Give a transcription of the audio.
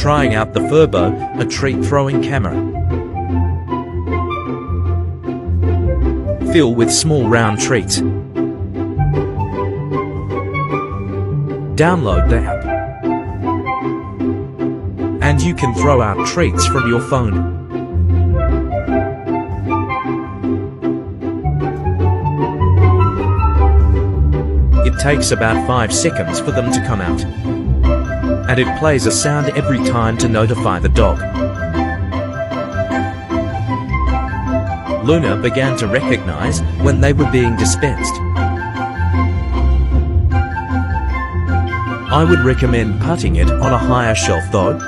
trying out the Furbo, a treat-throwing camera. Fill with small round treats. Download the app, and you can throw out treats from your phone. It takes about 5 seconds for them to come out, and it plays a sound every time to notify the dog. Luna began to recognize when they were being dispensed. I would recommend putting it on a higher shelf though.